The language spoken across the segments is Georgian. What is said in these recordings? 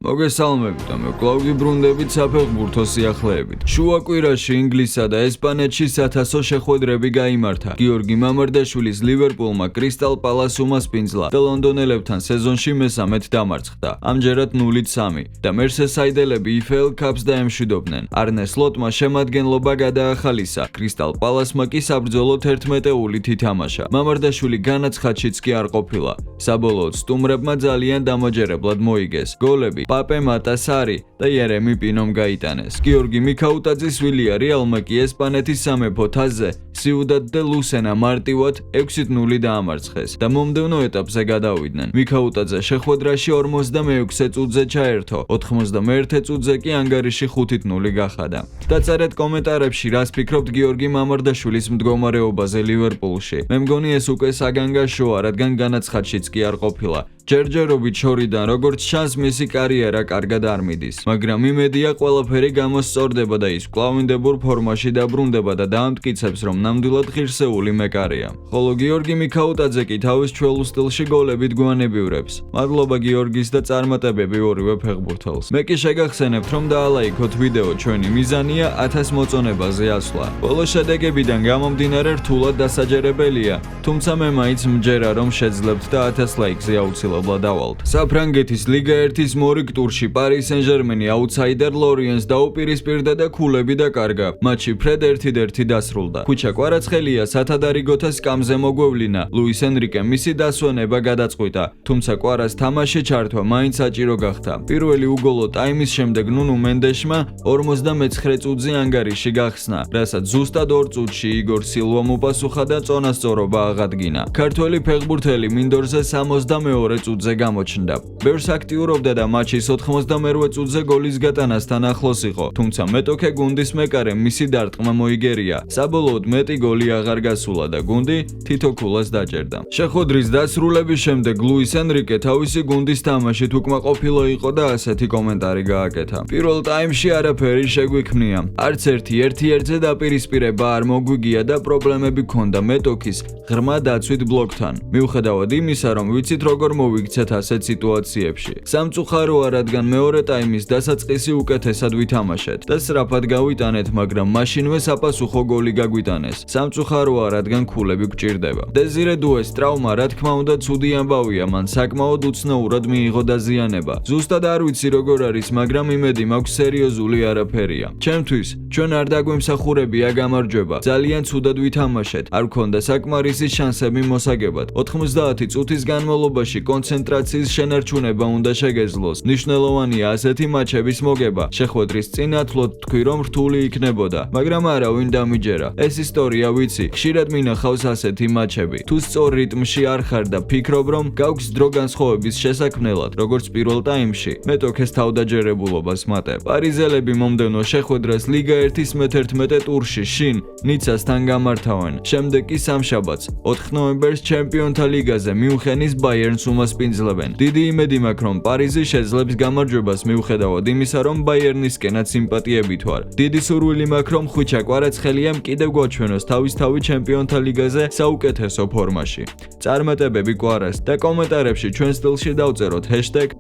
მოგესალმებით და მე კვლავ გიბრუნდებით საფეხბურთო სიახლეებით. შუა კვირაში ინგლისსა და ესპანეთში საათასო შეხვედრები გაიმართა. გიორგი მამარდაშვილის ლივერპულმა კრისტალ პალას უმასპინძლა და ლონდონელებთან სეზონში მესამედ დამარცხდა. ამჯერად 0-3 და მერსესაიდელები EFL Cups დაემშვიდობდნენ. არნე სლოტმა შემადგენლობა გადაახალისა. კრისტალ პალასმა კი საბრძოლო 11-ულით ითამაშა. მამარდაშვილი განაცხადშიც კი არ ყოფილა. საბოლოოდ სტუმრებმა ძალიან დამაჯერებლად მოიგეს. გოლები პაპე მატასარი და იერემი პინომ გაიტანეს. გიორგი მიქაუტაძის ვილია რეალმა კი ესპანეთის სამეფო თასზე სიუდად დე ლუსენა მარტივად 6-0 დაამარცხეს და მომდევნო ეტაპზე გადავიდნენ. მიქაუტაძე შეხვედრაში 46 წუთზე ჩაერთო, 91 წუთზე კი ანგარიში 5-0 გახადა. დაწერეთ კომენტარებში რას ფიქრობთ გიორგი მამარდაშვილის მდგომარეობაზე ლივერპულში. მე მგონი ეს უკვე საგანგაშოა, რადგან განაცხადშიც კი არ ყოფილა. ჯერჯერობით შორიდან როგორც ჩანს მისი კარიერა კარგად არ მიდის, მაგრამ იმედია ყველაფერი გამოსწორდება და ის კვლავინდებურ ფორმაში დაბრუნდება და დაამტკიცებს რომ ნამდვილად ღირსეული მეკარეა. ხოლო გიორგი მიქაუტაძე კი თავის ჩვეულ სტილში გოლებით გვანებივრებს. მადლობა გიორგის და წარმატებები ორივე ფეხბურთელს. მე კი შეგახსენებთ რომ დაალაიქოთ ვიდეო, ჩვენი მიზანია 1000 მოწონებაზე ასვლა. ბოლო შედეგებიდან გამომდინარე რთულად დასაჯერებელია, თუმცა მე მაინც მჯერა რომ შეძლებთ და 1000 ლაიქზე აუცილებლად საფრანგეთის ლიგა 1-ის მორიგ ტურში პარის სენ-ჟერმენი აუთსაიდერ ლორიენს დაუპირისპირდა და ქულები დაკარგა. მატჩი ფრედ 1-1 დასრულდა. ქუჩა კვარაცხელია სათადარიგოთა სკამზე მოგვევლინა. ლუის ენრიკე მისი დასვენება გადაწყვიტა, თუმცა კვარას თამაში ჩართვა მაინც საჭირო გახდა. პირველი უგოლო ტაიმის შემდეგ ნუნუ მენდეშმა 59 წუთზე ანგარიში გახსნა, რასაც ზუსტად 2 წუთში იგორ სილვამ უპასუხა და წონასწორობა აღადგინა. ქართველი ფეხბურთელი მინდორზე 62 წუთზე გამოჩნდა. ბევრს აქტიურობდა და მატჩის 98 წუთზე გოლის გატანასთან ახლოს იყო, თუმცა მეტოქე გუნდის მეკარემ მისი დარტყმა მოიგერია. საბოლოოდ მეტი გოლი აღარ გასულა და გუნდი თითო ქულას დაჭერდა. შეხვედრის დასრულების შემდეგ ლუის ენრიკე თავისი გუნდის თამაშით უკმაყოფილო იყო და ასეთი კომენტარი გააკეთა. პირველ ტაიმში არაფერი შეგვიქმნია. არც ერთი 1-1-ზე დაპირისპირება არ მოგვიგია და პრობლემები ჰქონდა მეტოქის ღრმა დაცვით ბლოკთან. მიუხედავად იმისა, რომ ვიცით როგორ მოვიქცეთ ასეთ სიტუაციებში. სამწუხაროა, რადგან მეორე ტაიმის დასაწყისი უკეთესად ვითამაშეთ და სწრაფად გავიტანეთ, მაგრამ მაშინვე საპასუხო გოლი გაგვიტანეს. სამწუხაროა, რადგან ქულები გვჭირდება. დეზირე დუეს ტრავმა რა თქმა უნდა ცუდი ამბავია, მან საკმაოდ უცნაურად მიიღო დაზიანება. ზუსტად არ ვიცი როგორ არის, მაგრამ იმედი მაქვს სერიოზული არაფერია. ჩემთვის ჩვენ არ დაგვემსახურებია გამარჯვება. ძალიან ცუდად ვითამაშეთ. არ გქონდა საკმარისი შანსები მოსაგებად. 90 წუთის განმავლობაში კონცენტრაციის შენარჩუნება უნდა შეგეძლოს. მნიშვნელოვანია ასეთი მატჩების მოგება. შეხვედრის წინ ათლოდ თქვი რომ რთული იქნებოდა, მაგრამ არა ვინ დამიჯერა. ეს ისტორია ვიცი, ხშირად მინახავს ასეთი მატჩები. თუ სწორ რიტმში არ ხარ და ფიქრობ რომ გაქვს დრო განსხვავების შესაქმნელად, როგორც პირველ ტაიმში, მეტოქეს თავდაჯერებულობას მატებ. პარიზელები მომდევნო შეხვედრას ლიგა 1-ის მე-11 ტურში შინ ნიცასთან გამართავენ. შემდეგ კი სამშაბათს 4 ნოემბერს ჩემპიონთა ლიგაზე მიუნხენის ბაიერნს უმასპინძლებენ. დიდი იმედი მაქვს რომ პარიზი შეძლებს გამარჯვებას მიუხედავად იმისა რომ ბაიერნისკენაც სიმპათიებით ვარ. დიდი სურვილი მაქვს რომ ხვიჩა კვარაცხელიამ კიდევ გვაჩვენოს თავისთავი ჩემპიონთა ლიგაზე საუკეთესო ფორმაში. წარმატებები კვარას და კომენტარებში ჩვენ სტილში დავწეროთ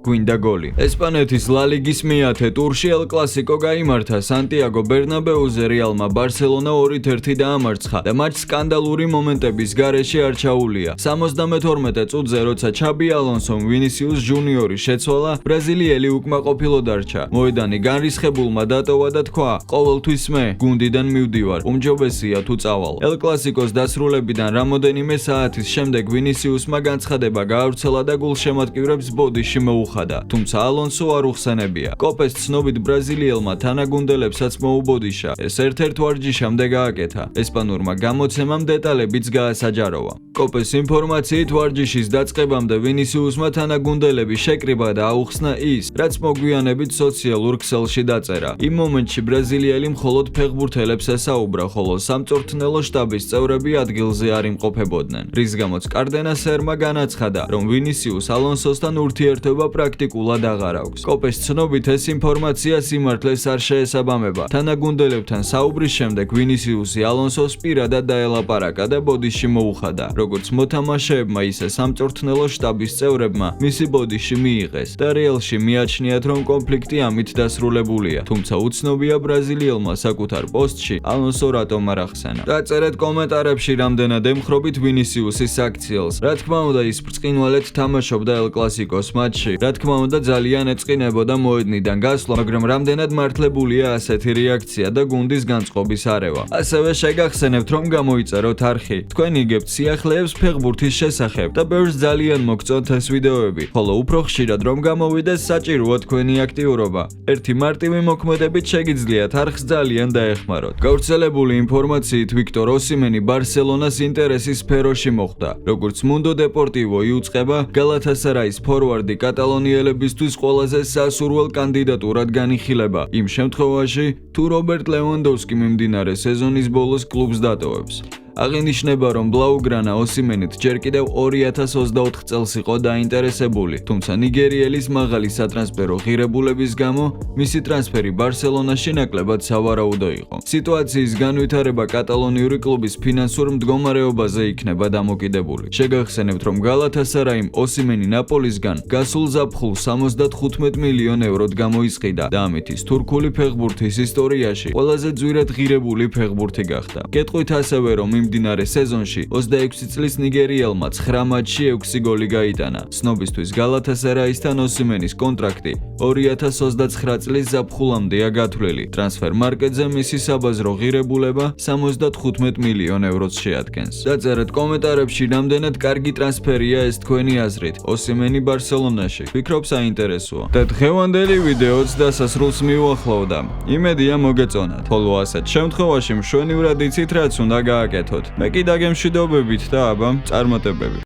#გვინდაგოლი. ესპანეთის ლა ლიგის მე-10 ტურში ელ კლასიკო გაიმართა. სანტიაგო ბერნაბეუზე რეალმა ბარსელონა 2-1 დაამარცხა და მატჩს სკანდალური მომენტების გარეშე არ ჩაუვლია. 72 წუთზე როცა ჩაბი ალონსომ ვინისიუს ჯუნიორი შეცვალა, ბრაზილიელი უკმაყოფილო დარჩა. მოედანი განრისხებულმა დატოვა და თქვა, ყოველთვის მე გუნდიდან მივდივარ, უმჯობესია თუ წავალ. ელ კლასიკოს დასრულებიდან რამოდენიმე საათის შემდეგ ვინისიუსმა განცხადება გაავრცელა და გულშემატკივრებს ბოდიში მოუხადა, თუმცა ალონსო არ უხსენებია. კოპეს ცნობით ბრაზილიელმა თანაგუნდელებსაც მოუბოდიშა. ეს ერთ-ერთ ვარჯიშამდე გააკეთა. ესპანურმა გამოცემამ დეტალებიც გაასაჯაროვა. კოპეს ინფორმაციით ვარჯიშის დაწყებამდე ვინისიუსმა თანაგუნდელები შეკრიბა და აუხსნა ის, რაც მოგვიანებით სოციალურ ქსელში დაწერა. იმ მომენტში ბრაზილიელი მხოლოდ ფეხბურთელებს ესაუბრა, ხოლო სამწვრთ სამწვრთნელო შტაბის წევრები ადგილზე არ იმყოფებოდნენ, რის გამოც კარდენასერმა განაცხადა, რომ ვინისიუს ალონსოსთან ურთიერთობა პრაქტიკულად აღარ აქვს. კოპეს ცნობით ეს ინფორმაცია სიმართლეს არ შეესაბამება. თანაგუნდელებთან საუბრის შემდეგ ვინისიუსი ალონსოს პირადად დაელაპარაკა და ბოდიში მოუხადა, როგორც მოთამაშეებმა, ისე სამწვრთნელო შტაბის წევრებმა მისი ბოდიში მიიღეს და რეალში მიაჩნიათ, რომ კონფლიქტი ამით დასრულებულია. თუმცა უცნობია ბრაზილიელმა საკუთარ პოსტში ალონსო რატომ არ ახსენა. დაწერეთ კომენტარებში რამდენად ემხრობით ვინისიუსის აქციელს. რა თქმა უნდა, ის ბრწყინვალედ თამაშობდა ელ კლასიკოს მატჩში. რა თქმა უნდა, ძალიან ეწყინებოდა მოედნიდან გასვლა, მაგრამ რამდენად მართლებულია ასეთი რეაქცია და გუნდის განწყობის არევა. ასევე შეგახსენებთ, რომ გამოიწეროთ არხი. თქვენ იგებთ სიახლეებს ფეხბურთის შესახებ და ბევრს ძალიან მოგწონთ ეს ვიდეოები, ხოლო უფრო ხშირად რომ გამოვიდეს, საჭიროა თქვენი აქტიურობა. ერთი მარტივი მოქმედებით შეგიძლიათ არხს ძალიან დაეხმაროთ. გავრცელებული ინფორმაციით ვიქტორ ოსიმენი ბარსელონას ინტერესის სფეროში მოხვდა. როგორც Mundo Deportivo იუწყება, გალათასარაის ფორვარდი კატალონიელებისთვის ყველაზე სასურველ კანდიდატურად განიხილება, იმ შემთხვევაში, თუ რობერტ ლევანდოვსკი მიმდინარე სეზონის ბოლოს კლუბს დატოვებს. აღინიშნება, რომ ბლაუგრანა ოსიმენით ჯერ კიდევ 2024 წელს იყო დაინტერესებული, თუმცა ნიგერიელის მაღალი სატრანსფერო ღირებულების გამო მისი ტრანსფერი ბარსელონაში ნაკლებად სავარაუდო იყო. სიტუაციის განვითარება კატალონიური კლუბის ფინანსურ მდგომარეობაზე იქნება დამოკიდებული. შეგახსენებთ, რომ გალათასარაიმ ოსიმენი ნაპოლისგან გასულ ზაფხულს 75 მილიონ ევროდ გამოისყიდა და ამით ის თურქული ფეხბურთის ისტორიაში ყველაზე ძვირად ღირებული ფეხბურთი გახდა. კეთყვით ასევე, რომ მიმდინარე სეზონში 26 წლის ნიგერიელმა 9 მატჩში 6 გოლი გაიტანა. ცნობისთვის გალათასარაისთან ოსიმენის კონტრაქტი 2029 წლის ზაფხულამდეა გათვლილი. ტრანსფერ მარკეტზე მისი საბაზრო ღირებულება 75 მილიონ ევროს შეადგენს. დაწერეთ კომენტარებში, რამდენად კარგი ტრანსფერია ეს თქვენი აზრით ოსიმენი ბარსელონაში. ვფიქრობ საინტერესოა. და დღევანდელი ვიდეოც დასასრულს მიუახლოვდა. იმედია მოგეწონათ. ხოლო ასეთ შემთხვევაში მშვენივრად იცით, რაც უნდა გააკეთოთ. მე კი დაგემშვიდობებით და აბა, წარმატებები.